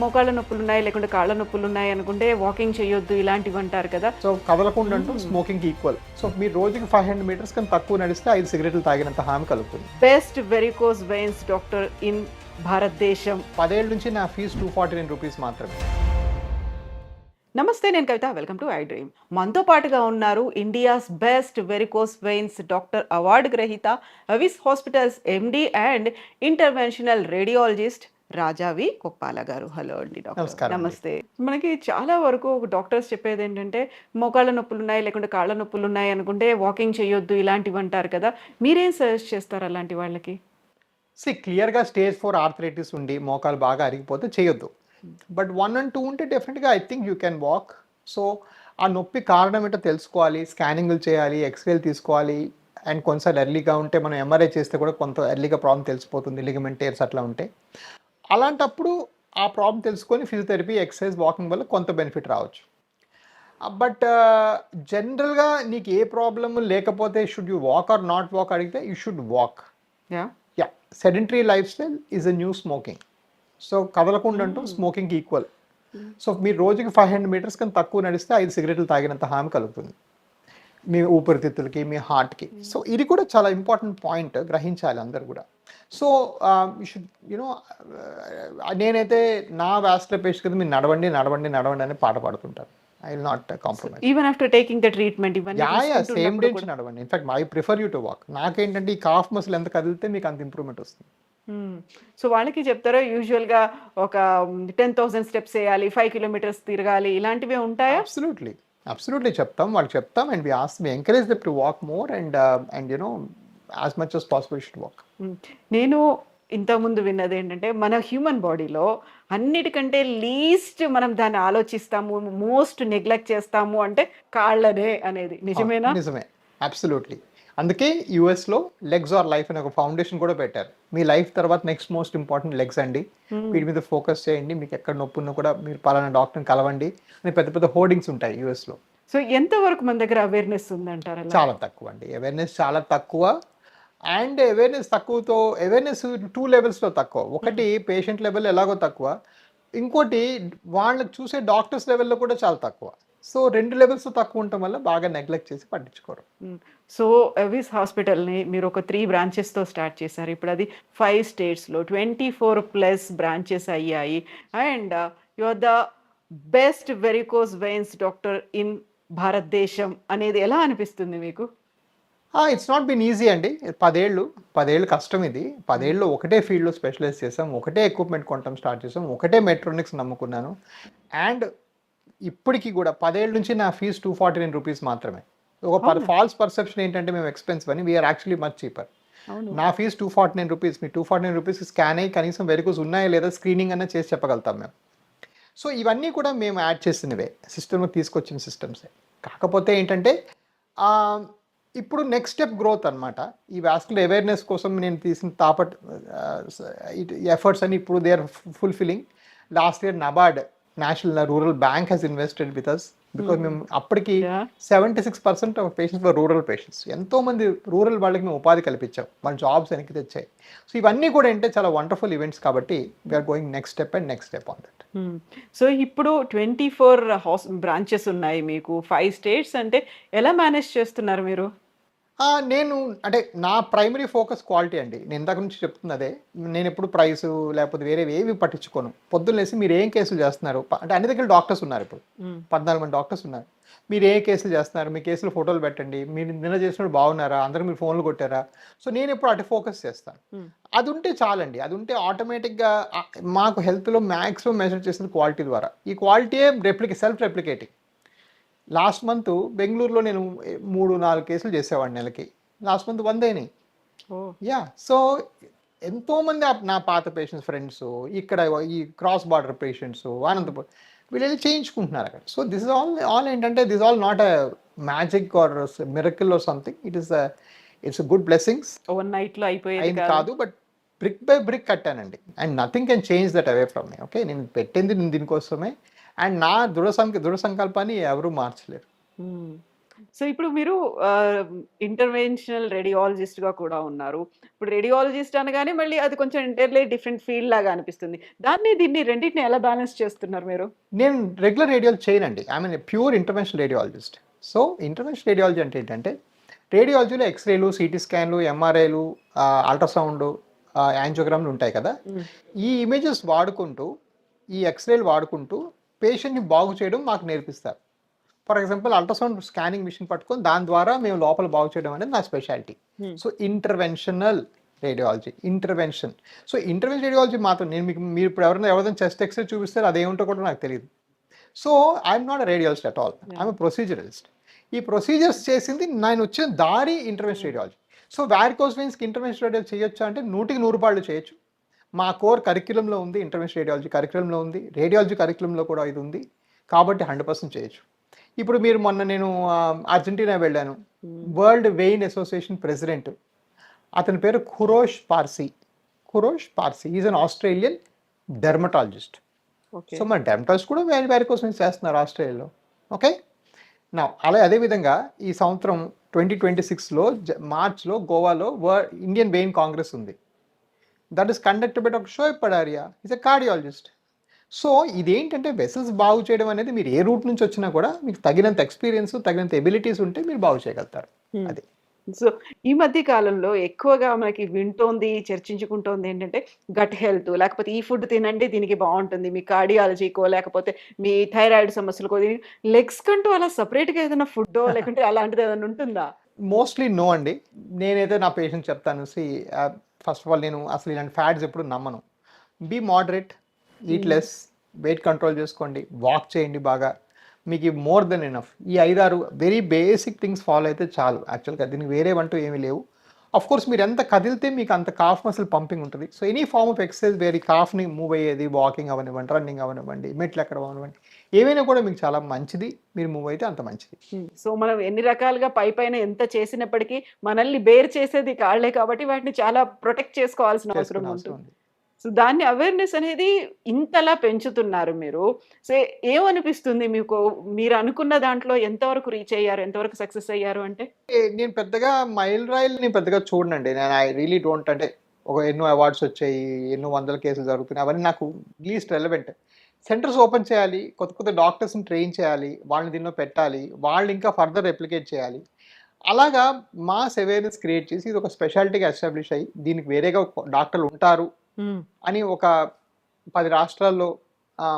మోకాళ్ళ నొప్పులున్నాయి, లేకుంటే కాళ్ళ నొప్పులున్నాయి అనుకుంటే వాకింగ్ చేయొద్దు ఇలాంటివి అంటారు కదా! సో కదలకుండా అంటూ స్మోకింగ్కి ఈక్వల్. సో మీరు రోజుకి 500 మీటర్స్ కన్నా తక్కువ నడిస్తే 5 సిగరెట్లు తాగినంత హామీ కలుగుతుంది. Best varicose veins doctor in భారతదేశం. 10 ఏళ్ళ నుంచి నా ఫీజు ₹249 మాత్రమే. నమస్తే, నేను Kavitha. Welcome to iDream. మనతో పాటుగా ఉన్నారు India's best varicose veins doctor award గ్రహీత, Avis hospitals MD and interventional radiologist Rajavi Koppala garu. Hello అండి డాక్టర్. నమస్కారం అండి. నమస్తే. మనకి చాలా వరకు డాక్టర్స్ చెప్పేది ఏంటంటే మోకాళ్ళ నొప్పులు ఉన్నాయి, లేకుంటే కాళ్ళ నొప్పులు ఉన్నాయి అనుకుంటే వాకింగ్ చేయొద్దు ఇలాంటివి అంటారు కదా! మీరేం సజెస్ట్ చేస్తారు అలాంటి వాళ్ళకి? క్లియర్గా స్టేజ్ 4 ఆర్థరైటిస్ ఉండి మోకాలు బాగా అరిగిపోతే చేయొద్దు. బట్ 1 and 2 ఉంటే డెఫినెట్గా I think you can walk. So ఆ నొప్పి కారణం ఏంటో తెలుసుకోవాలి, స్కానింగ్లు చేయాలి, ఎక్స్రేలు తీసుకోవాలి. అండ్ కొన్నిసార్లు ఎర్లీగా ఉంటే మనం ఎంఆర్ఐ చేస్తే కూడా కొంత ఎర్లీగా ప్రాబ్లం తెలిసిపోతుంది, లిగమెంట్ టేర్స్ అట్లా ఉంటే. అలాంటప్పుడు ఆ ప్రాబ్లం తెలుసుకొని ఫిజియోథెరపీ, ఎక్సర్సైజ్, వాకింగ్ వల్ల కొంత బెనిఫిట్ రావచ్చు. బట్ జనరల్గా నీకు ఏ ప్రాబ్లమ్ లేకపోతే should you walk or not walk అడిగితే you should walk. Yeah. Yeah, sedentary life style is a new smoking. So కదలకుండా అంటూ స్మోకింగ్కి ఈక్వల్. సో మీరు రోజుకి 500 మీటర్స్ కన్నా తక్కువ నడిస్తే 5 సిగరెట్లు తాగినంత హామీ కలుగుతుంది మీ ఊపిరితిత్తులకి, మీ హార్ట్కి. సో ఇది కూడా చాలా ఇంపార్టెంట్ పాయింట్, గ్రహించాలి అందరు కూడా. సో యూ షుడ్ యూనో, నేనైతే నా వ్యాస్కులర్ పేషెంట్ కదా, మీరు నడవండి నడవండి నడవండి అని పాట పాడుతుంటారు. I will not compromise. Even after taking the treatment ఇవన్నీ యా సేమ్ డే తీసుకుంటున్నప్పుడు నుంచి కూడా. నడవండి. In fact I prefer you to walk. నాకేంటంటే ఈ కాఫ్ మసిల్ ఎంత కదిలితే మీకు అంత ఇంప్రూవ్మెంట్ వస్తుంది. సో వాళ్ళకి చెప్తారా యూజువల్గా ఒక 10,000 స్టెప్స్ వేయాలి, 5 కిలోమీటర్స్ తిరగాలి, ఇలాంటివి ఉంటాయా? అబ్సల్యూట్లీ, అబ్సల్యూట్లీ చెప్తాం, వాళ్ళకి చెప్తాం. And we encourage them to walk more and you know as much as possible should walk. నేను ఇంతకుముందు విన్నది ఏంటంటే మన హ్యూమన్ బాడీలో అన్నిటికంటే లీస్ట్ మనం దాన్ని ఆలోచిస్తాము, మోస్ట్ నెగ్లెక్ట్ చేస్తాము అంటే కాళ్ళనే అనేది నిజమేనా? నిజమే, అబ్సల్యూట్లీ. అందుకే యూఎస్లో లెగ్స్ ఆర్ లైఫ్ అనే ఒక ఫౌండేషన్ కూడా పెట్టారు. మీ లైఫ్ తర్వాత నెక్స్ట్ మోస్ట్ ఇంపార్టెంట్ లెగ్స్ అండి, వీటి మీద ఫోకస్ చేయండి, మీకు ఎక్కడ నొప్పి ఉన్నా కూడా మీరు పలానా డాక్టర్ని కలవండి అని పెద్ద పెద్ద హోర్డింగ్స్ ఉంటాయి యూఎస్లో. సో ఎంతవరకు మన దగ్గర అవేర్నెస్ ఉందంటారు అలా? చాలా తక్కువ అండి, అవేర్నెస్ చాలా తక్కువ. అండ్ అవేర్నెస్ తక్కువతో, అవేర్నెస్ 2 లెవెల్స్లో తక్కువ. ఒకటి పేషెంట్ లెవెల్ ఎలాగో తక్కువ, ఇంకోటి వాళ్ళకి చూసే డాక్టర్స్ లెవెల్లో కూడా చాలా తక్కువ. సో 2 లెవెల్స్ తక్కువ ఉండటం వల్ల బాగా నెగ్లెక్ట్ చేసి పట్టించుకోరు. సో అవిస్ హాస్పిటల్ని మీరు ఒక 3 బ్రాంచెస్తో స్టార్ట్ చేశారు. ఇప్పుడు అది 5 స్టేట్స్లో 24+ బ్రాంచెస్ అయ్యాయి. And you are the best varicose veins doctor in భారతదేశం అనేది ఎలా అనిపిస్తుంది మీకు? ఇట్స్ నాట్ బీన్ ఈజీ అండి. 10 ఏళ్ళు కష్టం ఇది. 10 ఏళ్ళు ఒకటే ఫీల్డ్లో స్పెషలైజ్ చేసాం, ఒకటే ఎక్విప్మెంట్ కొనటం స్టార్ట్ చేసాం, ఒకటే మెట్రోనిక్స్ నమ్ముకున్నాను. అండ్ ఇప్పటికీ కూడా 10 ఏళ్ళ నుంచి నా ఫీజు ₹249 మాత్రమే. ఒక ఫాల్స్ పర్సెప్షన్ ఏంటంటే మేము ఎక్స్పెన్సివ్ అని. We are actually much cheaper. నా ఫీజు ₹249. మీ ₹249 స్కాన్ అయ్యి కనీసం వెరికోస్ ఉన్నాయా లేదా స్క్రీనింగ్ అన్న చేసి చెప్పగలుగుతాం మేము. సో ఇవన్నీ కూడా మేము యాడ్ చేసినవే, సిస్టమ్లో తీసుకొచ్చిన సిస్టమ్సే. కాకపోతే ఏంటంటే ఇప్పుడు నెక్స్ట్ స్టెప్ గ్రోత్ అనమాట. ఈ వాస్కులర్ అవేర్నెస్ కోసం నేను తీసిన ఎఫర్ట్స్ అని ఇప్పుడు they are fulfilling. Last year NABARD, national rural bank has invested with us. Because మేము అప్పటికి 76% of patients for rural patients. ఎంతోమంది రూరల్ వాళ్ళకి మేము ఉపాధి కల్పించాం, వాళ్ళ జాబ్స్ వెనక్కి తెచ్చాయి. సో ఇవన్నీ కూడా ఏంటంటే చాలా వండర్ఫుల్ ఈవెంట్స్ కాబట్టి we are going next step and next step on that. So ఇప్పుడు 24 బ్రాంచెస్ ఉన్నాయి మీకు, 5 స్టేట్స్ అంటే ఎలా మేనేజ్ చేస్తున్నారు మీరు? నేను అంటే నా ప్రైమరీ ఫోకస్ క్వాలిటీ అండి. నేను ఇందాక నుంచి చెప్తుంది అదే. నేను ఎప్పుడు ప్రైసు లేకపోతే వేరేవి ఏవి పట్టించుకోను. పొద్దున్న లేసి మీరు ఏం కేసులు చేస్తున్నారు అంటే అన్ని దగ్గర డాక్టర్స్ ఉన్నారు. ఇప్పుడు 14 మంది డాక్టర్స్ ఉన్నారు. మీరు ఏ కేసులు చేస్తున్నారు, మీ కేసులు ఫోటోలు పెట్టండి, మీరు నిన్న చేసినప్పుడు బాగున్నారా, అందరూ మీరు ఫోన్లు కొట్టారా. సో నేను ఎప్పుడు అటు ఫోకస్ చేస్తాను. అది ఉంటే చాలండి. అది ఉంటే ఆటోమేటిక్గా మాకు హెల్త్లో మ్యాక్సిమం మెజర్ చేసిన క్వాలిటీ ద్వారా. ఈ క్వాలిటీయే సెల్ఫ్ రెప్లికేటింగ్. లాస్ట్ మంత్ బెంగళూరులో నేను 3-4 కేసులు చేసేవాడిని నెలకి. లాస్ట్ మంత్ 100 అయినాయి. యా, సో ఎంతోమంది నా పాత పేషెంట్స్, ఫ్రెండ్స్, ఇక్కడ ఈ క్రాస్ బార్డర్ పేషెంట్స్ అనంతపురం వీళ్ళు వెళ్ళి చేయించుకుంటున్నారు అక్కడ. సో దిస్ ఇస్ ఆల్ ఏంటంటే this all not a magic or miracle or something. It's good blessings. Over నైట్లో అయిపోయేది అయింది కాదు, బట్ బ్రిక్ బై బ్రిక్ కట్టానండి. And nothing can change that away from me. Okay, నేను పెట్టింది నేను దీనికోసమే. అండ్ నా దృఢ సంకల్పాన్ని ఎవరు మార్చలేరు. సో ఇప్పుడు మీరు ఇంటర్వెన్షనల్ రేడియాలజిస్ట్‌గా కూడా ఉన్నారు. ఇప్పుడు రేడియాలజిస్ట్ అనగానే మళ్ళీ అది కొంచెం ఎంటైర్‌లీ డిఫరెంట్ ఫీల్డ్ లాగా అనిపిస్తుంది. దీన్ని రెండిటిని ఎలా బ్యాలెన్స్ చేస్తున్నారు మీరు? నేను రెగ్యులర్ రేడియాలజీ చేయనండి. I mean pure interventional radiologist. So interventional radiology అంటే ఏంటంటే రేడియాలజీలో ఎక్స్‌రేలు, సీటీ స్కాన్‌లు, ఎంఆర్ఐలు, అల్ట్రాసౌండ్, యాంజియోగ్రామ్‌లు ఉంటాయి కదా! హ్మ్. ఈ ఇమేజెస్ వాడుకుంటూ, ఈ ఎక్స్‌రేలు వాడుకుంటూ పేషెంట్‌ని బాగు చేయడం మాకు నేర్పిస్తారు. For example ultrasound scanning machine పట్టుకొని దాని ద్వారా మేము లోపల బాగు చేయడం అనేది నా స్పెషాలిటీ. హ్మ్. So interventional radiology, intervention. So intervention radiology మాత్రం మీరు ఇప్పుడు ఎవరైనా చెస్ట్ ఎక్స్‌రే చూపిస్తే అదేంటో కూడా నాకు తెలీదు. So I'm not a radiologist at all. I'm a proceduralist. ఈ ప్రొసీజర్స్ చేసింది నేను వచ్చిన దారి ఇంటర్వెన్షన్ రేడియాలజీ. సో వారికోస్ వెయిన్స్‌కి ఇంటర్వెన్షన్ రేడియాలజీ చేయొచ్చా అంటే 100కి 100 పాళ్ళు చేయొచ్చు. మా కోర్ కరిక్యులంలో ఉంది, ఇంటర్వెన్షన్ రేడియాలజీ కరిక్యులంలో ఉంది, రేడియాలజీ కరిక్యులంలో కూడా ఇది ఉంది. కాబట్టి 100% చేయొచ్చు. ఇప్పుడు మీరు మొన్న నేను అర్జెంటీనా వెళ్ళాను. హ్మ్. వరల్డ్ వెయిన్ అసోసియేషన్ ప్రెసిడెంట్ అతని పేరు Kurosh Parsi. Kurosh Parsi is an Australian dermatologist. Okay. So మన డెర్మటాలజిస్ట్ కూడా వారికోస్ వెయిన్స్ చేస్తున్నారు ఆస్ట్రేలియాలో. ఓకే. అదే విధంగా ఈ సంవత్సరం 2026లో మార్చ్లో గోవాలో ఇండియన్ వెయిన్ కాంగ్రెస్ ఉంది. That is conducted by doctor Shoaib Padaria. Is a cardiologist. So ఇదేంటంటే వెసల్స్ బాగు చేయడం అనేది మీరు ఏ రూట్ నుంచి వచ్చినా కూడా మీకు తగినంత ఎక్స్పీరియన్స్, తగినంత ఎబిలిటీస్ ఉంటే మీరు బాగు చేయగలుగుతారు. హ్మ్. అది. సో ఈ మధ్య కాలంలో ఎక్కువగా మనకి వింటోంది, చర్చించుకుంటోంది ఏంటంటే గట్ హెల్త్ లేకపోతే ఈ ఫుడ్ తినండి దీనికి బావుంటుంది. మీ కార్డియాలజీకో లేకపోతే మీ థైరాయిడ్ సమస్యలకో లెగ్స్ కంటూ అలా సెపరేట్‌గా ఏదైనా ఫుడ్డో లేకుంటే అలాంటిది ఏదైనా ఉంటుందా? మోస్ట్లీ నో అండి. నేనైతే నా పేషెంట్స్ చెప్తాను. ఫస్ట్ ఆఫ్ ఆల్ నేను అసలు ఇలాంటి ఫ్యాట్స్ ఎప్పుడు నమ్మను. బీ మోడరేట్, ఈట్ హ్మ్. లెస్, వెయిట్ కంట్రోల్ చేసుకోండి, వాక్ చేయండి బాగా. మీకు మోర్ దెన్ ఎనఫ్. ఈ 5, 6 వెరీ బేసిక్ థింగ్స్ ఫాలో అయితే చాలు. యాక్చువల్‌గా దీనికి వేరేవంటూ ఏమీ లేవు. కోర్స్ మీరు ఎంత కదిలితే మీకు అంత కాఫ్ మసిల్ పంపింగ్ ఉంటుంది. So any form of exercise where ఈ కాఫ్‌ని మూవ్ అయ్యేది, వాకింగ్ అవ్వనివ్వండి, రన్నింగ్ అవ్వనివ్వండి, మెట్లు ఎక్కడం అవ్వనివ్వండి, ఏవైనా కూడా మీకు చాలా మంచిది. మీరు మూవ్ అయితే అంత మంచిది. సో మనం ఎన్ని రకాలుగా పైపైన ఎంత చేసినప్పటికీ మనల్ని బేర్ చేసేది కాళ్ళే కాబట్టి వాటిని చాలా ప్రొటెక్ట్ చేసుకోవాల్సిన అవసరం చేసుకునే అవసరం ఉంటుంది. ఉంది. సో దాన్ని అవేర్‌నెస్ అనేది ఇంతలా పెంచుతున్నారు మీరు. సో ఏమనిపిస్తుంది మీకు? మీరు అనుకున్న దాంట్లో ఎంతవరకు రీచ్ అయ్యారు? ఎంతవరకు సక్సెస్ అయ్యారు అంటే? నేను పెద్దగా మైలురాయిలని పెద్దగా చూడనండి. నేను ఐ రియలీ డోంట్. అంటే ఎన్నో అవార్డ్స్ వచ్చాయి, ఎన్నో వందల కేసులు జరుగుతున్నాయి. అవన్నీ నాకు లీస్ట్ రెలెవెంట్. సెంటర్స్ ఓపెన్ చేయాలి, కొత్త కొత్త డాక్టర్స్‌ని ట్రైన్ చేయాలి, వాళ్ళని దీనిలో పెట్టాలి, వాళ్ళు ఇంకా ఫర్దర్ రెప్లికేట్ చేయాలి. అలాగా మాస్ అవేర్‌నెస్ క్రియేట్ చేసి ఇది ఒక స్పెషాలిటీగా ఎస్టాబ్లిష్ అయ్యి దీనికి వేరేగా డాక్టర్లు ఉంటారు హ్మ్. అని ఒక 10 రాష్ట్రాల్లో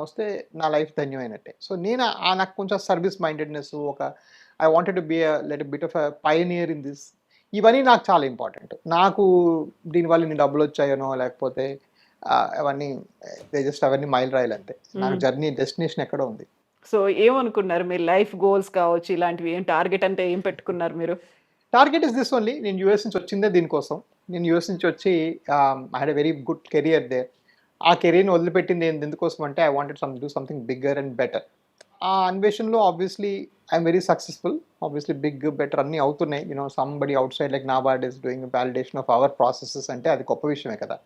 వస్తే నా లైఫ్ ధన్యమైనట్టే. సో నేను నాకు కొంచెం service mindedness, I wanted to be bit of a pioneer in this. ఇవన్నీ నాకు చాలా ఇంపార్టెంట్. నాకు దీనివల్ల ఇన్ని డబ్బులొచ్చాయనో లేకపోతే అవన్నీ అవన్నీ మైలురాయిలు అంతే. నాకు జర్నీ డెస్టినేషన్ ఎక్కడో ఉంది. సో ఏమనుకున్నారు మీరు? లైఫ్ గోల్స్ కావచ్చు ఇలాంటివి ఏం టార్గెట్ అంటే ఏం పెట్టుకున్నారు మీరు? Target is this only. నేను యూఎస్ నుంచి వచ్చిందే దీనికోసం. నేను యూఎస్ నుంచి వచ్చి I had a very good career there. ఆ కెరియర్‌ని వదిలిపెట్టింది ఎందుకోసం అంటే I wanted do something bigger and better. ఆ అన్వేషణలో obviously I'm very successful. Obviously big, better అన్నీ అవుతున్నాయి. Somebody outside like NABARD is doing validation of our processes అంటే అది గొప్ప విషయమే కదా!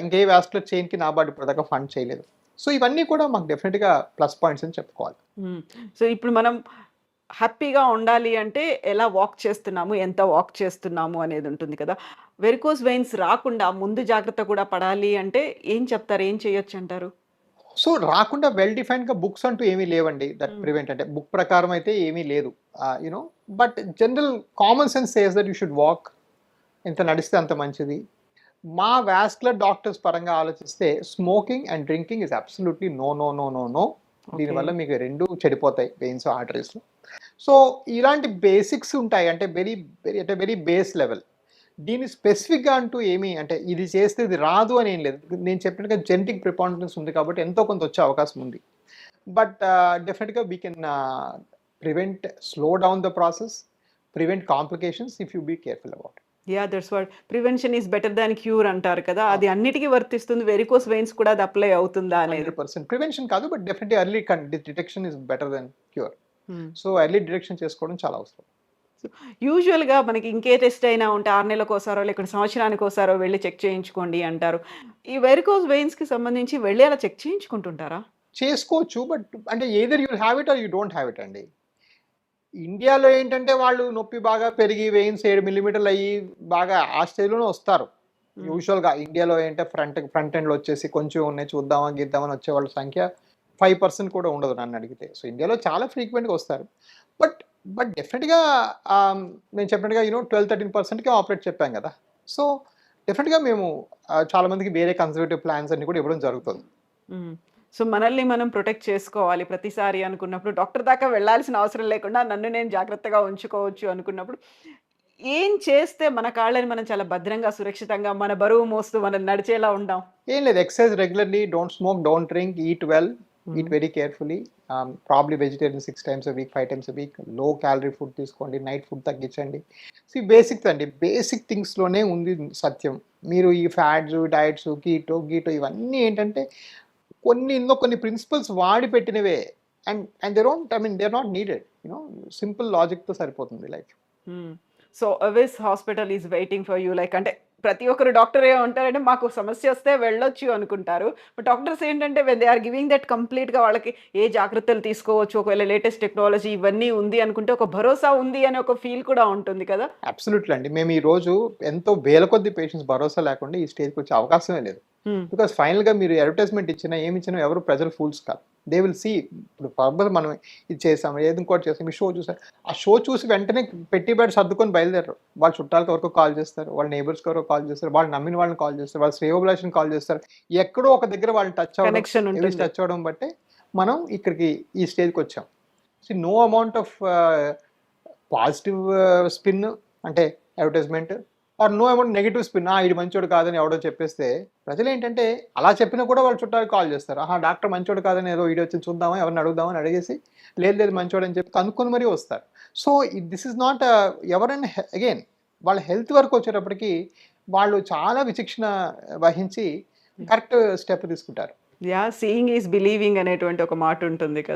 ఇంకే వాస్కులర్ చైన్‌కి నాబార్డ్ ఇప్పటిదాకా ఫండ్ చేయలేదు. సో ఇవన్నీ కూడా మాకు డెఫినిట్‌గా ప్లస్ పాయింట్స్ అని చెప్పుకోవాలి. హ్మ్. సో ఇప్పుడు మనం హ్యాపీగా ఉండాలి అంటే ఎలా వాక్ చేస్తున్నాము? ఎంత వాక్ చేస్తున్నాము అనేది ఉంటుంది కదా! వెరికోస్ వెయిన్స్ రాకుండా ముందు జాగ్రత్త కూడా పడాలి అంటే ఏం చెప్తారు? ఏం చేయొచ్చంటారు? సో రాకుండా వెల్ డిఫైన్డ్‌గా బుక్స్ అంటూ ఏమీ లేవండి. దట్ హ్మ్. ప్రివెంట్ అంటే బుక్ ప్రకారం అయితే ఏమీ లేదు. But general common sense says that you should walk. ఎంత నడిస్తే అంత మంచిది. మా వాస్కులర్ డాక్టర్స్ పరంగా ఆలోచిస్తే smoking and drinking is absolutely no, no, no, no, no. Okay. దీనివల్ల మీకు 2 చెడిపోతాయి వెయిన్స్, ఆర్టరీస్‌లో. సో ఇలాంటి బేసిక్స్ ఉంటాయి. అంటే వెరీ బేస్ లెవెల్. దీన్ని స్పెసిఫిక్‌గా అంటూ ఏమీ అంటే ఇది చేస్తే ఇది రాదు అని ఏం లేదు. నేను చెప్పినట్టుగా జెనెటిక్ ప్రిపాండరెన్స్ ఉంది కాబట్టి ఎంతో కొంత వచ్చే అవకాశం ఉంది. బట్ డెఫినెట్‌గా we can slow down the process, prevent complications if you be careful about it. Yeah! That's what prevention is better than cure అంటారు కదా! అది అన్నిటికి వర్తిస్తుంది. వెరికోస్ వెయిన్స్ కూడా అది అప్లై అవుతుందా అనేది. 100% ప్రివెన్షన్ కాదు. But definitely early detection is better than cure. Hmm. So early detection చేసుకోవడం చాలా అవసరం. యూజువల్‌గా మనకి ఇంకే టెస్ట్ అయినా ఉంటే 6 నెలలకోసారో లేకుంటే సంవత్సరానికోసారో వెళ్లి చెక్ చేయించుకోండి అంటారు. ఈ వెరికోస్ వెయిన్స్‌కి సంబంధించి వెళ్లి అలా చెక్ చేయించుకుంటుంటారా? చేసుకోవచ్చు. బట్ అంటే either you will have it or you don't have it అండి. ఇండియాలో ఏంటంటే వాళ్ళు నొప్పి బాగా పెరిగి వెయిన్స్ 7 మిల్లీమీటర్లు అయ్యి బాగా ఆ స్టేజ్లోనే వస్తారు. యూజువల్గా ఇండియాలో ఏంటంటే ఫ్రంట్ ఎండ్లో వచ్చేసి కొంచెం ఉన్నాయి చూద్దామా గిద్దామని వచ్చే వాళ్ళ సంఖ్య 5% కూడా ఉండదు నన్ను అడిగితే. సో ఇండియాలో చాలా ఫ్రీక్వెంట్గా వస్తారు. బట్ బట్ డెఫినెట్గా నేను చెప్పినట్టుగా 12-13%కే ఆపరేట్ చెప్పాం కదా. సో డెఫినెట్గా మేము చాలా మందికి వేరే కన్సర్వేటివ్ ప్లాన్స్ అన్ని కూడా ఇవ్వడం జరుగుతుంది. సో మనల్ని మనం ప్రొటెక్ట్ చేసుకోవాలి ప్రతిసారి అనుకున్నప్పుడు డాక్టర్ దాకా వెళ్ళాల్సిన అవసరం లేకుండా నన్ను నేను జాగ్రత్తగా ఉంచుకోవచ్చు అనుకున్నప్పుడు ఏం చేస్తే మన కాళ్ళని మనం చాలా భద్రంగా సురక్షితంగా మన బరువు మోస్తూ మనం నడిచేలా ఉందాం? ఏం లేదు, exercise regularly, don't smoke, don't drink, eat well, eat very carefully, probably vegetarian 6 times a week, 5 times a week, low calorie food తీసుకోండి, నైట్ ఫుడ్ తగ్గించండి. బేసిక్స్ అండి, బేసిక్ థింగ్స్లోనే ఉంది సత్యం. మీరు ఈ ఫ్యాట్స్ డైట్స్ కీటో ఇవన్నీ ఏంటంటే కొన్ని ప్రిన్సిపల్స్ వాడి పెట్టినవే. And they are not needed. Simple లాజిక్తో సరిపోతుంది life. So Avis hospital is waiting for you. Like అంటే ప్రతి ఒక్కరు డాక్టర్ ఏమంటారంటే మాకు సమస్య వస్తే వెళ్ళొచ్చు అనుకుంటారు. బట్ డాక్టర్స్ ఏంటంటే when they are giving that కంప్లీట్గా వాళ్ళకి ఏ జాగ్రత్తలు తీసుకోవచ్చు, ఒకవేళ లేటెస్ట్ టెక్నాలజీ ఇవన్నీ ఉంది అనుకుంటే ఒక భరోసా ఉంది అనే ఒక ఫీల్ కూడా ఉంటుంది కదా. అబ్సల్యూట్లీ అండి. మేము ఈ రోజు ఎంతో వేల కొద్ది పేషెంట్స్ భరోసా లేకుండా ఈ స్టేజ్కి వచ్చే అవకాశమే లేదు. బికాస్ ఫైనల్గా మీరు అడ్వర్టైజ్మెంట్ ఇచ్చినా ఏమి ఇచ్చినా ఎవరు ప్రజలు ఫూల్స్ కాదు. They will see. ఇప్పుడు పర్పస్ మనం ఇది చేసాం, ఏది ఇంకోటి చేస్తాం, ఈ షో చూసాం, ఆ షో చూసి వెంటనే పెట్టి బయట సర్దుకొని బయలుదేరారు. వాళ్ళ చుట్టాలకు ఎవరికో కాల్ చేస్తారు, వాళ్ళ నైబర్స్కి ఎవరికో కాల్ చేస్తారు, వాళ్ళు నమ్మిన వాళ్ళని కాల్ చేస్తారు, వాళ్ళ శ్రేయోభిలాషిని కాల్ చేస్తారు. ఎక్కడో ఒక దగ్గర వాళ్ళని కనెక్షన్ ఉంటుంది. టచ్ అవ్వడం బట్టే మనం ఇక్కడికి ఈ స్టేజ్కి వచ్చాం. So no amount of positive spin అంటే advertisement or no amount negative spin, ఇది మంచోడు కాదని ఎవడో చెప్పేస్తే ప్రజలు ఏంటంటే అలా చెప్పినా కూడా వాళ్ళు చుట్టాలకు కాల్ చేస్తారు. డాక్టర్ మంచోడు కాదని ఏదో వీడియో వచ్చి చూద్దామా, ఎవరిని అడుగుదామని అడిగేసి లేదు మంచోడు అని చెప్పి కనుక్కొని మరీ వస్తారు. సో దిస్ ఇస్ నాట్ ఎవరైనా అగైన్ వాళ్ళ హెల్త్ వరకు వచ్చేటప్పటికి వాళ్ళు చాలా విచక్షణ వహించి కరెక్ట్ స్టెప్ తీసుకుంటారు. సీయింగ్ ఈజ్ బిలీవింగ్ అనేటువంటి ఒక మాట ఉంటుంది కదా.